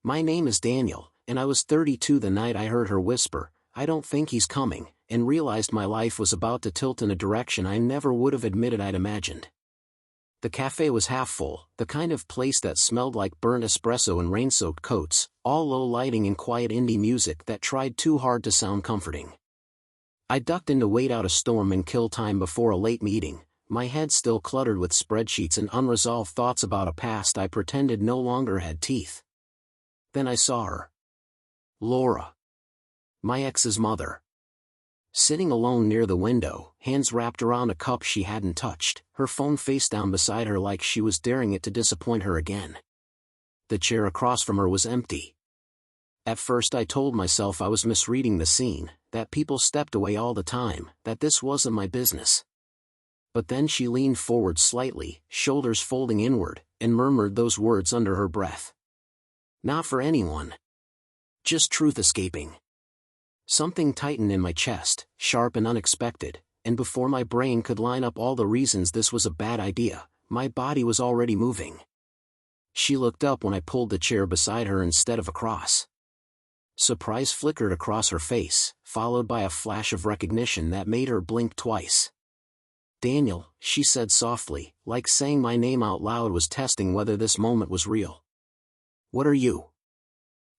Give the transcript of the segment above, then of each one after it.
My name is Daniel, and I was 32 the night I heard her whisper, "I don't think he's coming," and realized my life was about to tilt in a direction I never would have admitted I'd imagined. The cafe was half full, the kind of place that smelled like burnt espresso and rain-soaked coats, all low lighting and quiet indie music that tried too hard to sound comforting. I ducked in to wait out a storm and kill time before a late meeting, my head still cluttered with spreadsheets and unresolved thoughts about a past I pretended no longer had teeth. Then I saw her. Laura. My ex's mother. Sitting alone near the window, hands wrapped around a cup she hadn't touched, her phone face down beside her like she was daring it to disappoint her again. The chair across from her was empty. At first I told myself I was misreading the scene, that people stepped away all the time, that this wasn't my business. But then she leaned forward slightly, shoulders folding inward, and murmured those words under her breath. "Not for anyone. Just truth escaping." Something tightened in my chest, sharp and unexpected, and before my brain could line up all the reasons this was a bad idea, my body was already moving. She looked up when I pulled the chair beside her instead of across. Surprise flickered across her face, followed by a flash of recognition that made her blink twice. "Daniel," she said softly, like saying my name out loud was testing whether this moment was real. "What are you?"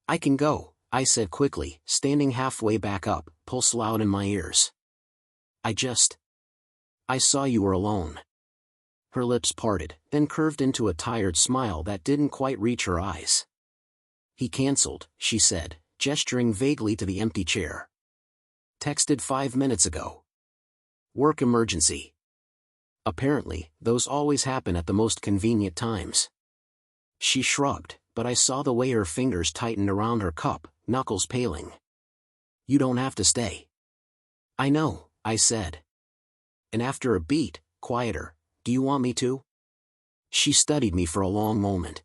"I can go," I said quickly, standing halfway back up, pulse loud in my ears. I saw you were alone." Her lips parted, then curved into a tired smile that didn't quite reach her eyes. "He canceled," she said, gesturing vaguely to the empty chair. "Texted 5 minutes ago. Work emergency." Apparently, those always happen at the most convenient times. She shrugged, but I saw the way her fingers tightened around her cup, knuckles paling. "You don't have to stay." "I know," I said. And after a beat, quieter, "Do you want me to?" She studied me for a long moment.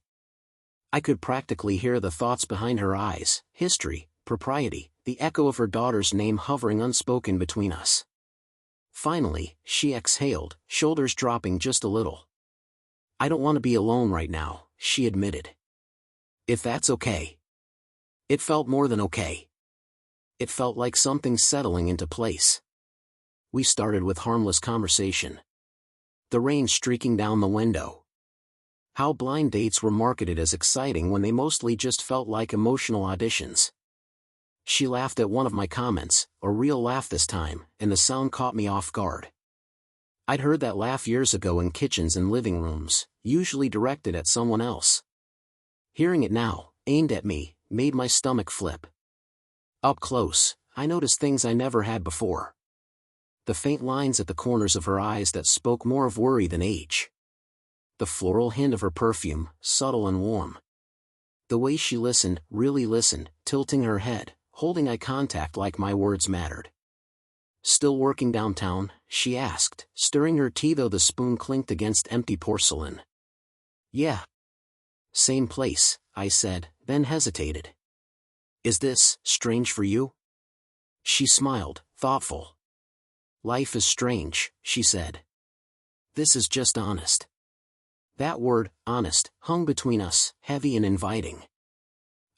I could practically hear the thoughts behind her eyes, history, propriety, the echo of her daughter's name hovering unspoken between us. Finally, she exhaled, shoulders dropping just a little. "I don't want to be alone right now," she admitted. "If that's okay." It felt more than okay. It felt like something settling into place. We started with harmless conversation. The rain streaking down the window. How blind dates were marketed as exciting when they mostly just felt like emotional auditions. She laughed at one of my comments, a real laugh this time, and the sound caught me off guard. I'd heard that laugh years ago in kitchens and living rooms, usually directed at someone else. Hearing it now, aimed at me, made my stomach flip. Up close, I noticed things I never had before. The faint lines at the corners of her eyes that spoke more of worry than age. The floral hint of her perfume, subtle and warm. The way she listened, really listened, tilting her head, holding eye contact like my words mattered. "Still working downtown?" she asked, stirring her tea though the spoon clinked against empty porcelain. "Yeah." "Same place," I said, then hesitated. "Is this strange for you?" She smiled, thoughtful. "Life is strange," she said. "This is just honest." That word, honest, hung between us, heavy and inviting.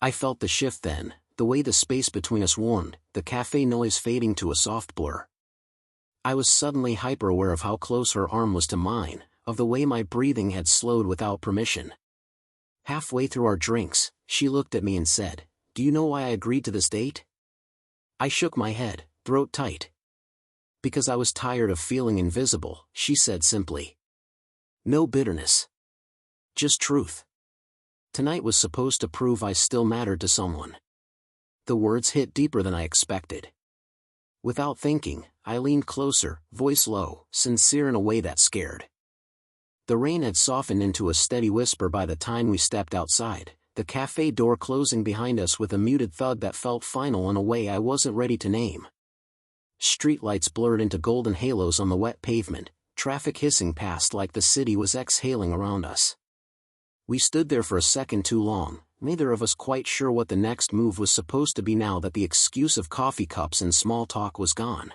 I felt the shift then, the way the space between us warmed, the cafe noise fading to a soft blur. I was suddenly hyper-aware of how close her arm was to mine, of the way my breathing had slowed without permission. Halfway through our drinks, she looked at me and said, "Do you know why I agreed to this date?" I shook my head, throat tight. "Because I was tired of feeling invisible," she said simply. No bitterness. Just truth. Tonight was supposed to prove I still mattered to someone. The words hit deeper than I expected. Without thinking, I leaned closer, voice low, sincere in a way that scared. The rain had softened into a steady whisper by the time we stepped outside, the cafe door closing behind us with a muted thud that felt final in a way I wasn't ready to name. Streetlights blurred into golden halos on the wet pavement, traffic hissing past like the city was exhaling around us. We stood there for a second too long, neither of us quite sure what the next move was supposed to be now that the excuse of coffee cups and small talk was gone.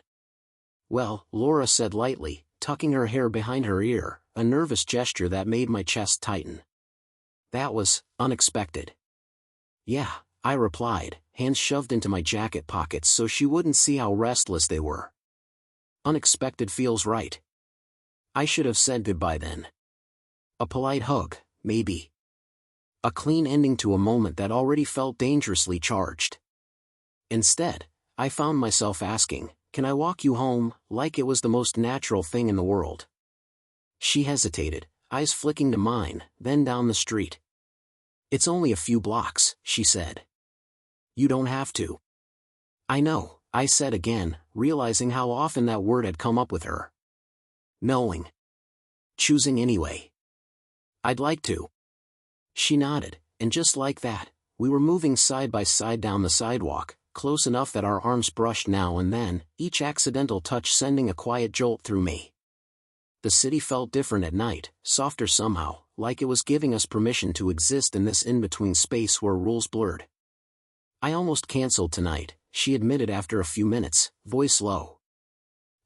"Well," Laura said lightly, tucking her hair behind her ear, a nervous gesture that made my chest tighten. "That was unexpected." Yeah, I replied, hands shoved into my jacket pockets so she wouldn't see how restless they were. Unexpected feels right. I should have said goodbye then. A polite hug, maybe. A clean ending to a moment that already felt dangerously charged. Instead, I found myself asking, "Can I walk you home?" like it was the most natural thing in the world. She hesitated, eyes flicking to mine, then down the street. "It's only a few blocks," she said. "You don't have to." "I know," I said again, realizing how often that word had come up with her. Knowing. Choosing anyway. "I'd like to." She nodded, and just like that, we were moving side by side down the sidewalk, close enough that our arms brushed now and then, each accidental touch sending a quiet jolt through me. The city felt different at night, softer somehow, like it was giving us permission to exist in this in-between space where rules blurred. "I almost canceled tonight," she admitted after a few minutes, voice low.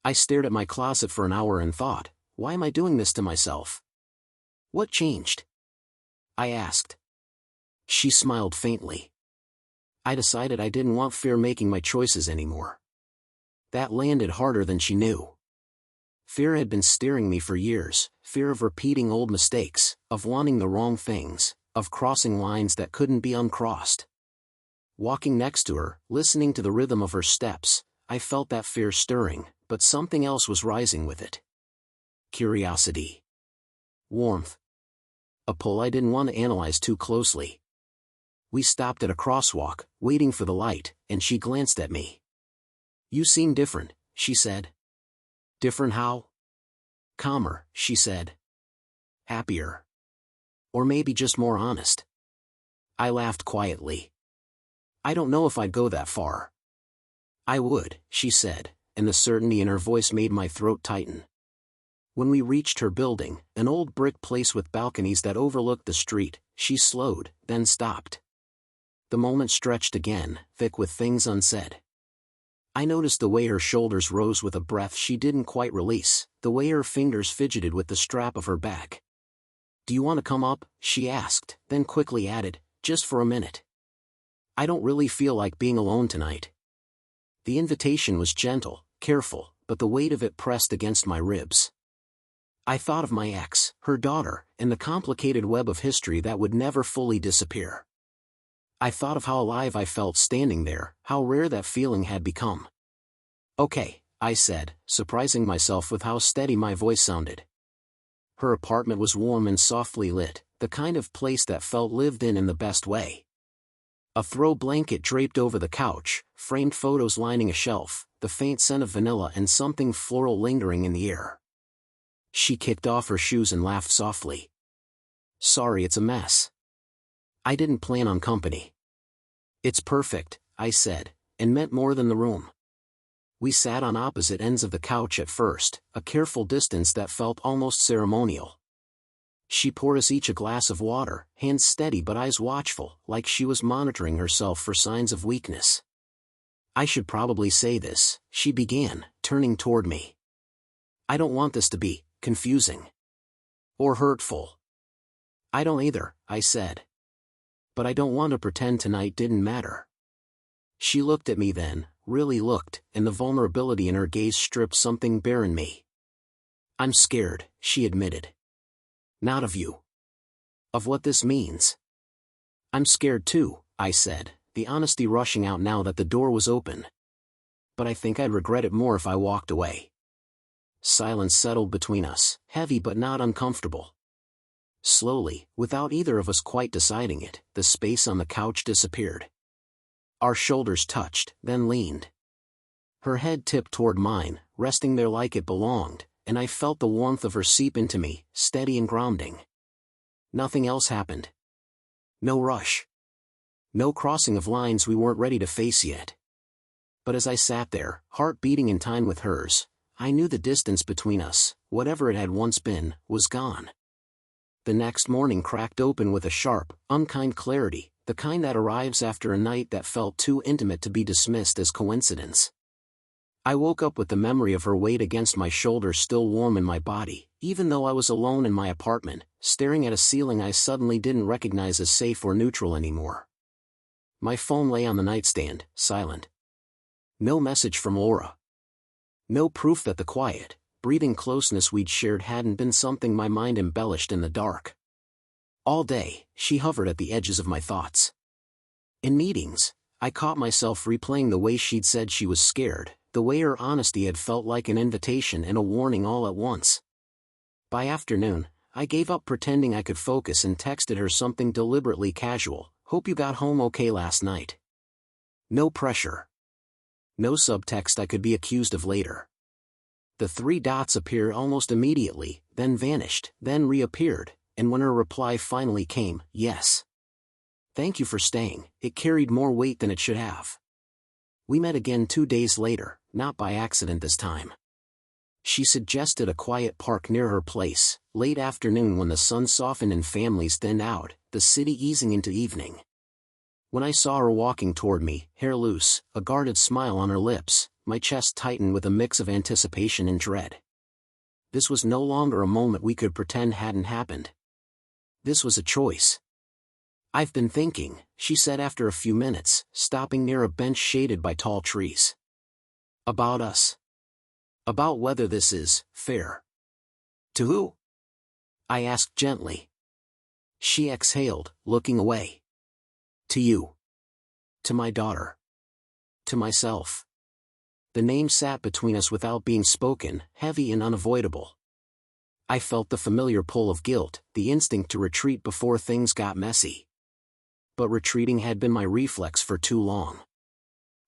I stared at my closet for an hour and thought, why am I doing this to myself? "What changed?" I asked. She smiled faintly. "I decided I didn't want fear making my choices anymore." That landed harder than she knew. Fear had been steering me for years, fear of repeating old mistakes, of wanting the wrong things, of crossing lines that couldn't be uncrossed. Walking next to her, listening to the rhythm of her steps, I felt that fear stirring, but something else was rising with it. Curiosity. Warmth. A pull I didn't want to analyze too closely. We stopped at a crosswalk, waiting for the light, and she glanced at me. "You seem different," she said. "Different how?" "Calmer," she said. "Happier. Or maybe just more honest." I laughed quietly. "I don't know if I'd go that far." "I would," she said, and the certainty in her voice made my throat tighten. When we reached her building, an old brick place with balconies that overlooked the street, she slowed, then stopped. The moment stretched again, thick with things unsaid. I noticed the way her shoulders rose with a breath she didn't quite release, the way her fingers fidgeted with the strap of her bag. "Do you want to come up?" she asked, then quickly added, "Just for a minute. I don't really feel like being alone tonight." The invitation was gentle, careful, but the weight of it pressed against my ribs. I thought of my ex, her daughter, and the complicated web of history that would never fully disappear. I thought of how alive I felt standing there, how rare that feeling had become. "Okay," I said, surprising myself with how steady my voice sounded. Her apartment was warm and softly lit, the kind of place that felt lived in the best way. A throw blanket draped over the couch, framed photos lining a shelf, the faint scent of vanilla and something floral lingering in the air. She kicked off her shoes and laughed softly. "Sorry, it's a mess. I didn't plan on company." "It's perfect," I said, and meant more than the room. We sat on opposite ends of the couch at first, a careful distance that felt almost ceremonial. She poured us each a glass of water, hands steady but eyes watchful, like she was monitoring herself for signs of weakness. "I should probably say this," she began, turning toward me. "I don't want this to be confusing. Or hurtful." "I don't either," I said. "But I don't want to pretend tonight didn't matter." She looked at me then, really looked, and the vulnerability in her gaze stripped something bare in me. "I'm scared," she admitted. "Not of you. Of what this means." "I'm scared too," I said, the honesty rushing out now that the door was open. "But I think I'd regret it more if I walked away." Silence settled between us, heavy but not uncomfortable. Slowly, without either of us quite deciding it, the space on the couch disappeared. Our shoulders touched, then leaned. Her head tipped toward mine, resting there like it belonged, and I felt the warmth of her seep into me, steady and grounding. Nothing else happened. No rush. No crossing of lines we weren't ready to face yet. But as I sat there, heart beating in time with hers, I knew the distance between us, whatever it had once been, was gone. The next morning cracked open with a sharp, unkind clarity, the kind that arrives after a night that felt too intimate to be dismissed as coincidence. I woke up with the memory of her weight against my shoulder still warm in my body, even though I was alone in my apartment, staring at a ceiling I suddenly didn't recognize as safe or neutral anymore. My phone lay on the nightstand, silent. No message from Laura. No proof that the quiet, breathing closeness we'd shared hadn't been something my mind embellished in the dark. All day, she hovered at the edges of my thoughts. In meetings, I caught myself replaying the way she'd said she was scared, the way her honesty had felt like an invitation and a warning all at once. By afternoon, I gave up pretending I could focus and texted her something deliberately casual, "Hope you got home okay last night." No pressure. No subtext I could be accused of later. The 3 dots appeared almost immediately, then vanished, then reappeared, and when her reply finally came, "Yes. Thank you for staying," it carried more weight than it should have. We met again 2 days later, not by accident this time. She suggested a quiet park near her place, late afternoon when the sun softened and families thinned out, the city easing into evening. When I saw her walking toward me, hair loose, a guarded smile on her lips, my chest tightened with a mix of anticipation and dread. This was no longer a moment we could pretend hadn't happened. This was a choice. "I've been thinking," she said after a few minutes, stopping near a bench shaded by tall trees. "About us. About whether this is fair." "To who?" I asked gently. She exhaled, looking away. "To you. To my daughter. To myself." The name sat between us without being spoken, heavy and unavoidable. I felt the familiar pull of guilt, the instinct to retreat before things got messy. But retreating had been my reflex for too long.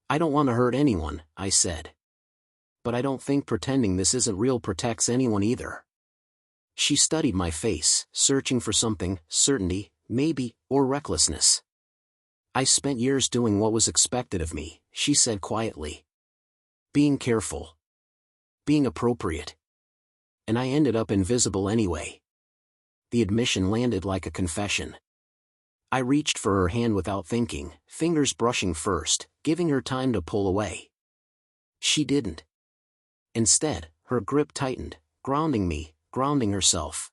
"I don't want to hurt anyone," I said. "But I don't think pretending this isn't real protects anyone either." She studied my face, searching for something, certainty, maybe, or recklessness. "I spent years doing what was expected of me," she said quietly. "Being careful. Being appropriate. And I ended up invisible anyway." The admission landed like a confession. I reached for her hand without thinking, fingers brushing first, giving her time to pull away. She didn't. Instead, her grip tightened, grounding me, grounding herself.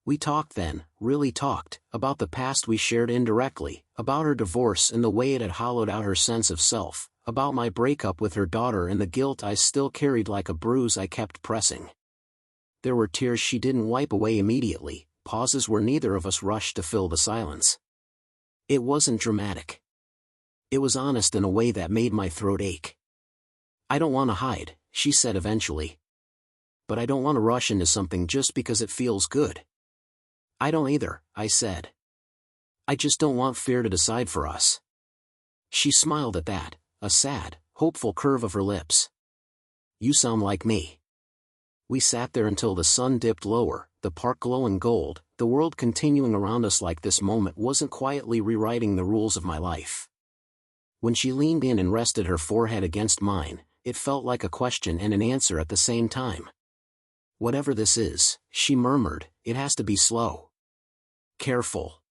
We talked then, really talked, about the past we shared indirectly, about her divorce and the way it had hollowed out her sense of self, about my breakup with her daughter and the guilt I still carried like a bruise I kept pressing. There were tears she didn't wipe away immediately, pauses where neither of us rushed to fill the silence. It wasn't dramatic. It was honest in a way that made my throat ache. "I don't want to hide," she said eventually. "But I don't want to rush into something just because it feels good." "I don't either," I said. "I just don't want fear to decide for us." She smiled at that, a sad, hopeful curve of her lips. "You sound like me." We sat there until the sun dipped lower, the park glowing gold, the world continuing around us like this moment wasn't quietly rewriting the rules of my life. When she leaned in and rested her forehead against mine, it felt like a question and an answer at the same time. "Whatever this is," she murmured, "it has to be slow. Careful."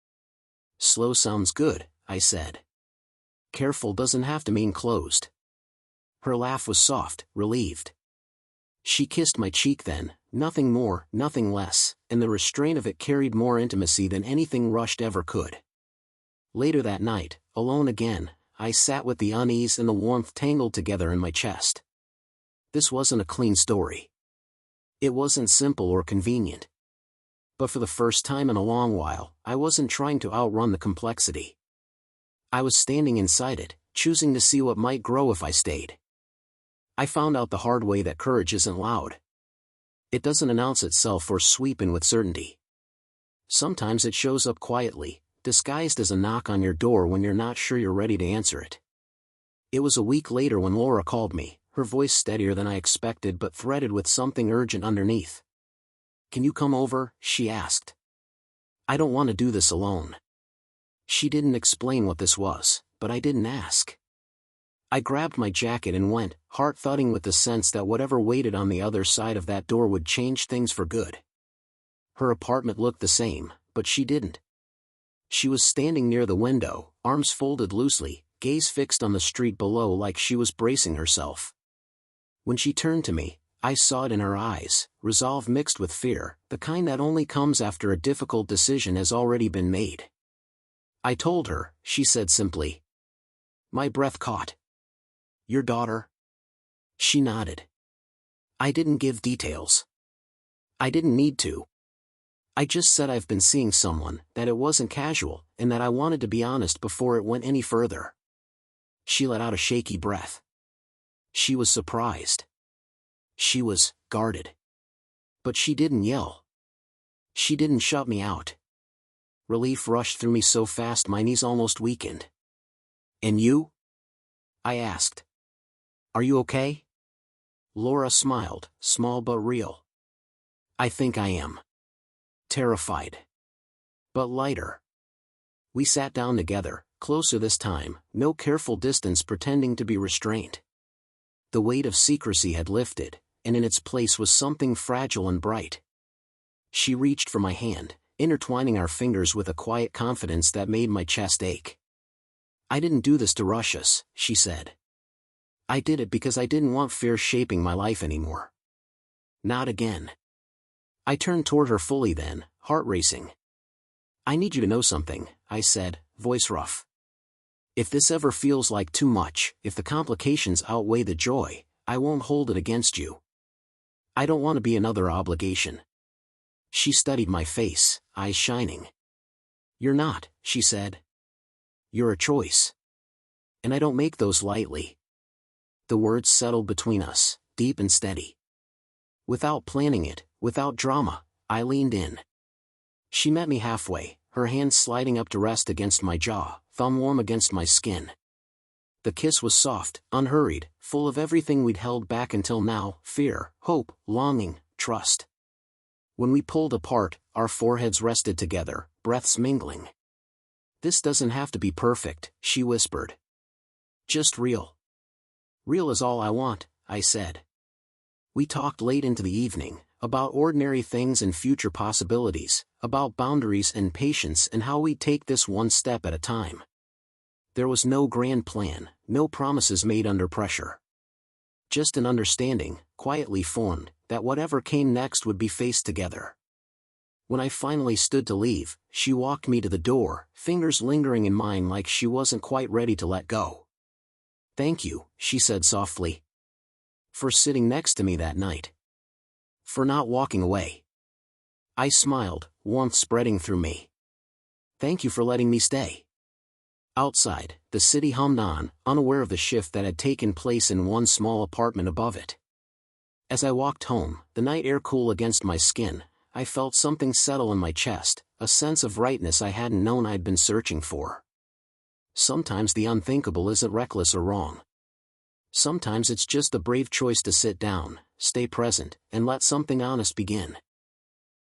"Slow sounds good," I said. "Careful doesn't have to mean closed." Her laugh was soft, relieved. She kissed my cheek then, nothing more, nothing less, and the restraint of it carried more intimacy than anything rushed ever could. Later that night, alone again, I sat with the unease and the warmth tangled together in my chest. This wasn't a clean story. It wasn't simple or convenient. But for the first time in a long while, I wasn't trying to outrun the complexity. I was standing inside it, choosing to see what might grow if I stayed. I found out the hard way that courage isn't loud. It doesn't announce itself or sweep in with certainty. Sometimes it shows up quietly, disguised as a knock on your door when you're not sure you're ready to answer it. It was a week later when Laura called me, her voice steadier than I expected but threaded with something urgent underneath. "Can you come over?" she asked. "I don't want to do this alone." She didn't explain what this was, but I didn't ask. I grabbed my jacket and went, heart thudding with the sense that whatever waited on the other side of that door would change things for good. Her apartment looked the same, but she didn't. She was standing near the window, arms folded loosely, gaze fixed on the street below like she was bracing herself. When she turned to me, I saw it in her eyes, resolve mixed with fear, the kind that only comes after a difficult decision has already been made. "I told her," she said simply. My breath caught. Your daughter? She nodded. I didn't give details. I didn't need to. I just said I've been seeing someone, that it wasn't casual, and that I wanted to be honest before it went any further. She let out a shaky breath. She was surprised. She was guarded. But she didn't yell. She didn't shut me out. Relief rushed through me so fast my knees almost weakened. And you? I asked. Are you okay? Laura smiled, small but real. I think I am. Terrified. But lighter. We sat down together, closer this time, no careful distance pretending to be restraint. The weight of secrecy had lifted, and in its place was something fragile and bright. She reached for my hand, intertwining our fingers with a quiet confidence that made my chest ache. I didn't do this to rush us, she said. I did it because I didn't want fear shaping my life anymore. Not again. I turned toward her fully then, heart racing. I need you to know something, I said, voice rough. If this ever feels like too much, if the complications outweigh the joy, I won't hold it against you. I don't want to be another obligation. She studied my face, eyes shining. You're not, she said. You're a choice. And I don't make those lightly. The words settled between us, deep and steady. Without planning it, without drama, I leaned in. She met me halfway, her hand sliding up to rest against my jaw, thumb warm against my skin. The kiss was soft, unhurried, full of everything we'd held back until now, fear, hope, longing, trust. When we pulled apart, our foreheads rested together, breaths mingling. This doesn't have to be perfect, she whispered. Just real. Real is all I want, I said. We talked late into the evening, about ordinary things and future possibilities, about boundaries and patience and how we'd take this one step at a time. There was no grand plan, no promises made under pressure. Just an understanding, quietly formed, that whatever came next would be faced together. When I finally stood to leave, she walked me to the door, fingers lingering in mine like she wasn't quite ready to let go. Thank you, she said softly. For sitting next to me that night. For not walking away. I smiled, warmth spreading through me. Thank you for letting me stay. Outside, the city hummed on, unaware of the shift that had taken place in one small apartment above it. As I walked home, the night air cool against my skin, I felt something settle in my chest, a sense of rightness I hadn't known I'd been searching for. Sometimes the unthinkable isn't reckless or wrong. Sometimes it's just the brave choice to sit down, stay present, and let something honest begin.